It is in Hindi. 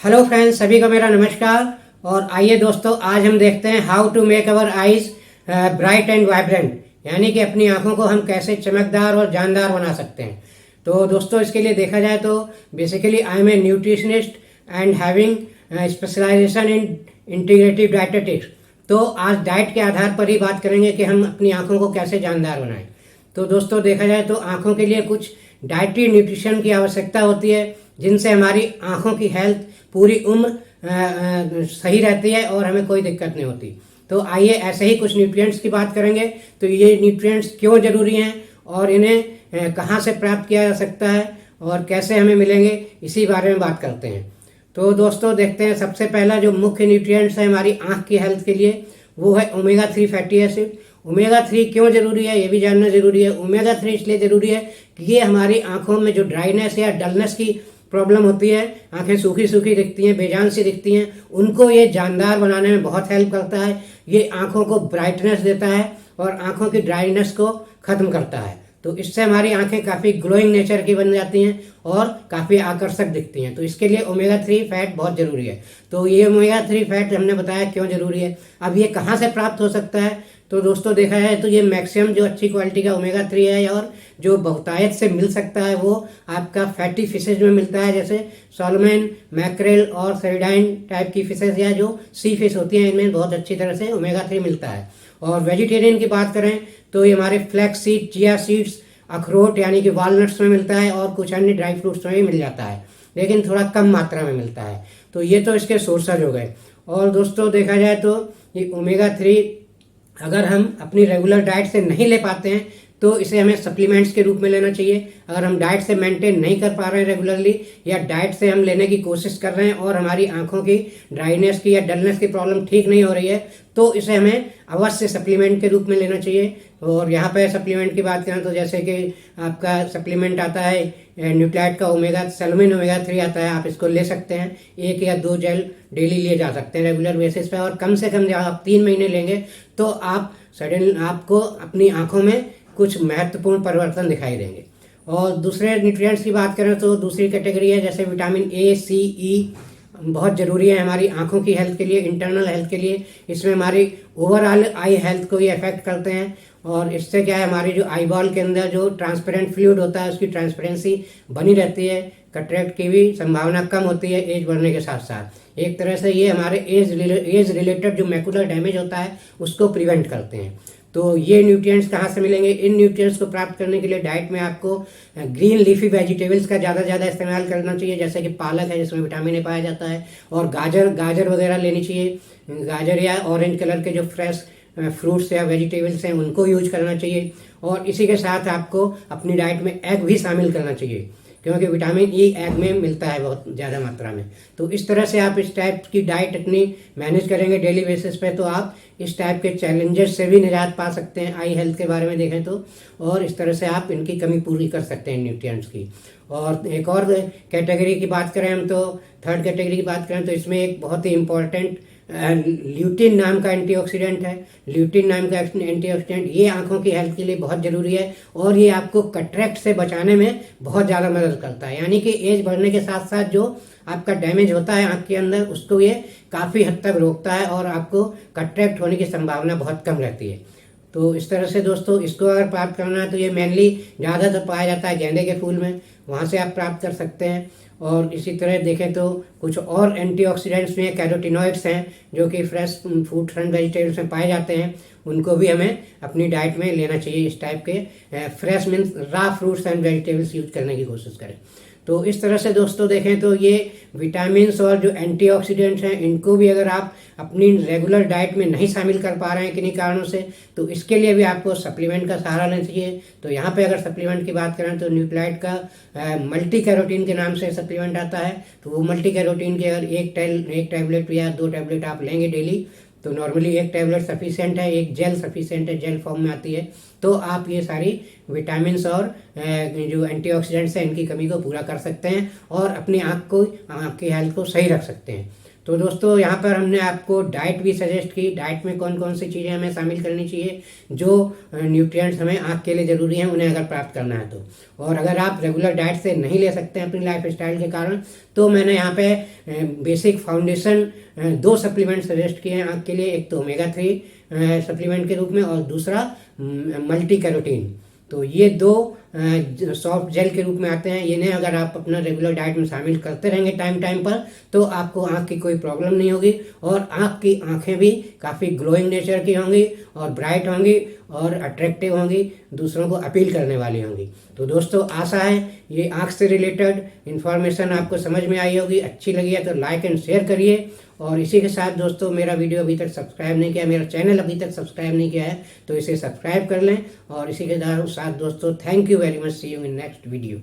हेलो फ्रेंड्स, सभी को मेरा नमस्कार। और आइए दोस्तों, आज हम देखते हैं how to make our eyes bright and vibrant, यानी कि अपनी आंखों को हम कैसे चमकदार और जानदार बना सकते हैं। तो दोस्तों, इसके लिए देखा जाए तो basically I am a nutritionist and having specialisation in integrative dietetics. तो आज डाइट के आधार पर ही बात करेंगे कि हम अपनी आंखों को कैसे जानदार बनाएं। तो दोस्तों, देखा जाए तो आंखों के लिए कुछ डाइटरी न्यूट्रिशन की आवश्यकता होती है, जिनसे हमारी आंखों की हेल्थ पूरी उम्र सही रहती है और हमें कोई दिक्कत नहीं होती। तो आइए ऐसे ही कुछ न्यूट्रिएंट्स की बात करेंगे। तो ये न्यूट्रिएंट्स क्यों जरूरी हैं और इन्हें कहाँ से प्राप्त किया जा सकता है और कैसे हमें मिलेंगे, इसी बारे में बात करते हैं। तो दोस्तों, देखते हैं सबसे पहला जो मुख्य न्यूट्रिएंट्स है हमारी आंख की हेल्थ के लिए, वो है ओमेगा 3 फैटी एसिड। ओमेगा 3 क्यों जरूरी है ये भी जानना जरूरी है। ओमेगा 3 इसलिए जरूरी है कि ये हमारी आंखों में जो ड्राइनेस या डलनेस की प्रॉब्लम होती है, आंखें सूखी सूखी दिखती हैं, बेजान सी दिखती हैं, उनको ये जानदार बनाने में बहुत हेल्प करता है। ये आंखों को ब्राइटनेस देता है और आंखों की ड्राइनेस को खत्म करता है। तो इससे हमारी आंखें काफ़ी ग्लोइंग नेचर की बन जाती हैं और काफ़ी आकर्षक दिखती हैं। तो इसके लिए ओमेगा 3 फैट बहुत ज़रूरी है। तो ये ओमेगा 3 फैट हमने बताया क्यों ज़रूरी है। अब ये कहाँ से प्राप्त हो सकता है, तो दोस्तों देखा जाए तो ये मैक्सिमम जो अच्छी क्वालिटी का ओमेगा 3 है और जो बहुतायत से मिल सकता है वो आपका फैटी फिशेज में मिलता है, जैसे सॉलमन, मैक्रेल और सेरिडाइन टाइप की फिशेज या जो सी फिश होती हैं, इनमें बहुत अच्छी तरह से ओमेगा 3 मिलता है। और वेजिटेरियन की बात करें तो ये हमारे फ्लैक्स सीड, चिया सीड्स, अखरोट यानी कि वॉलनट्स में मिलता है और कुछ अन्य ड्राई फ्रूट्स में भी मिल जाता है, लेकिन थोड़ा कम मात्रा में मिलता है। तो ये तो इसके सोर्सेज हो गए। और दोस्तों देखा जाए तो ये ओमेगा 3 अगर हम अपनी रेगुलर डाइट से नहीं ले पाते हैं तो इसे हमें सप्लीमेंट्स के रूप में लेना चाहिए। अगर हम डाइट से मेंटेन नहीं कर पा रहे हैं रेगुलरली, या डाइट से हम लेने की कोशिश कर रहे हैं और हमारी आंखों की ड्राइनेस की या डलनेस की प्रॉब्लम ठीक नहीं हो रही है, तो इसे हमें अवश्य सप्लीमेंट के रूप में लेना चाहिए। और यहाँ पे सप्लीमेंट की बात करें तो जैसे कि आपका सप्लीमेंट आता है न्यूक्लाइड का ओमेगा सेलमिन ओमेगा 3 आता है, आप इसको ले सकते हैं। 1 या 2 जेल डेली लिए जा सकते हैं रेगुलर बेसिस पे, और कम से कम जब आप 3 महीने लेंगे तो आप सडन आपको अपनी आंखों में कुछ महत्वपूर्ण परिवर्तन दिखाई देंगे। और दूसरे न्यूट्रिएंट्स की बात करें तो दूसरी कैटेगरी है जैसे विटामिन ए, सी, ई बहुत ज़रूरी है हमारी आंखों की हेल्थ के लिए, इंटरनल हेल्थ के लिए। इसमें हमारी ओवरऑल आई हेल्थ को ये अफेक्ट करते हैं। और इससे क्या है, हमारी जो आई बॉल के अंदर जो ट्रांसपेरेंट फ्लूइड होता है उसकी ट्रांसपेरेंसी बनी रहती है, कटरेक्ट की भी संभावना कम होती है एज बढ़ने के साथ साथ। एक तरह से ये हमारे एज रिलेटेड जो मैकुलर डैमेज होता है उसको प्रिवेंट करते हैं। तो ये न्यूट्रिएंट्स कहाँ से मिलेंगे? इन न्यूट्रिएंट्स को प्राप्त करने के लिए डाइट में आपको ग्रीन लीफी वेजिटेबल्स का ज़्यादा इस्तेमाल करना चाहिए, जैसे कि पालक है जिसमें विटामिन ए पाया जाता है, और गाजर वगैरह लेनी चाहिए। गाजर या ऑरेंज कलर के जो फ्रेश फ्रूट्स या वेजिटेबल्स हैं उनको यूज करना चाहिए। और इसी के साथ आपको अपनी डाइट में एग भी शामिल करना चाहिए, क्योंकि विटामिन ई एग में मिलता है बहुत ज़्यादा मात्रा में। तो इस तरह से आप इस टाइप की डाइट अपनी मैनेज करेंगे डेली बेसिस पे, तो आप इस टाइप के चैलेंजेस से भी निजात पा सकते हैं आई हेल्थ के बारे में देखें तो। और इस तरह से आप इनकी कमी पूरी कर सकते हैं न्यूट्रिएंट्स की। और एक और कैटेगरी की बात करें हम, तो थर्ड कैटेगरी की बात करें तो इसमें एक बहुत ही इंपॉर्टेंट ल्यूटिन नाम का एंटीऑक्सीडेंट है। ल्यूटिन नाम का एंटीऑक्सीडेंट ये आंखों की हेल्थ के लिए बहुत ज़रूरी है और ये आपको कटरेक्ट से बचाने में बहुत ज़्यादा मदद करता है। यानी कि एज बढ़ने के साथ साथ जो आपका डैमेज होता है आंख के अंदर उसको ये काफ़ी हद तक रोकता है और आपको कटरेक्ट होने की संभावना बहुत कम रहती है। तो इस तरह से दोस्तों, इसको अगर प्राप्त करना है तो ये मेनली ज़्यादातर पाया जाता है गेंदे के फूल में, वहाँ से आप प्राप्त कर सकते हैं। और इसी तरह देखें तो कुछ और एंटीऑक्सीडेंट्स में कैरोटिनॉइड्स हैं जो कि फ्रेश फ्रूट्स एंड वेजिटेबल्स में पाए जाते हैं, उनको भी हमें अपनी डाइट में लेना चाहिए। इस टाइप के फ्रेश मीन्स रा फ्रूट्स एंड वेजिटेबल्स यूज करने की कोशिश करें। तो इस तरह से दोस्तों देखें तो ये विटामिन्स और जो एंटीऑक्सीडेंट्स हैं इनको भी अगर आप अपनी रेगुलर डाइट में नहीं शामिल कर पा रहे हैं किन्हीं कारणों से, तो इसके लिए भी आपको सप्लीमेंट का सहारा लेना चाहिए। तो यहाँ पे अगर सप्लीमेंट की बात करें तो न्यूक्लाइड का मल्टी कैरोटीन के नाम से सप्लीमेंट आता है। तो वो मल्टी कैरोटीन के अगर एक टैबलेट या 2 टैबलेट आप लेंगे डेली, तो नॉर्मली 1 टैबलेट सफिशिएंट है, 1 जेल सफिशिएंट है, जेल फॉर्म में आती है। तो आप ये सारी विटामिन्स और जो एंटीऑक्सीडेंट्स हैं इनकी कमी को पूरा कर सकते हैं और अपनी आँख की हेल्थ को सही रख सकते हैं। तो दोस्तों यहाँ पर हमने आपको डाइट भी सजेस्ट की, डाइट में कौन कौन सी चीज़ें हमें शामिल करनी चाहिए जो न्यूट्रिएंट्स हमें आँख के लिए ज़रूरी हैं, उन्हें अगर प्राप्त करना है तो। और अगर आप रेगुलर डाइट से नहीं ले सकते हैं अपनी लाइफ स्टाइल के कारण, तो मैंने यहाँ पे बेसिक फाउंडेशन 2 सप्लीमेंट सजेस्ट किए हैं आँख के लिए। एक तो ओमेगा 3 सप्लीमेंट के रूप में, और दूसरा मल्टी कैरोटीन। तो ये 2 सॉफ्ट जेल के रूप में आते हैं। इन्हें अगर आप अपना रेगुलर डाइट में शामिल करते रहेंगे टाइम टाइम पर, तो आपको आँख की कोई प्रॉब्लम नहीं होगी, और आँख की आँखें भी काफ़ी ग्लोइंग नेचर की होंगी और ब्राइट होंगी और अट्रैक्टिव होंगी, दूसरों को अपील करने वाली होंगी। तो दोस्तों आशा है ये आँख से रिलेटेड इन्फॉर्मेशन आपको समझ में आई होगी। अच्छी लगी है तो लाइक एंड शेयर करिए। और इसी के साथ दोस्तों, मेरा वीडियो अभी तक सब्सक्राइब नहीं किया, मेरा चैनल अभी तक सब्सक्राइब नहीं किया है, तो इसे सब्सक्राइब कर लें। और इसी के साथ दोस्तों, thank you very much, see you in next video.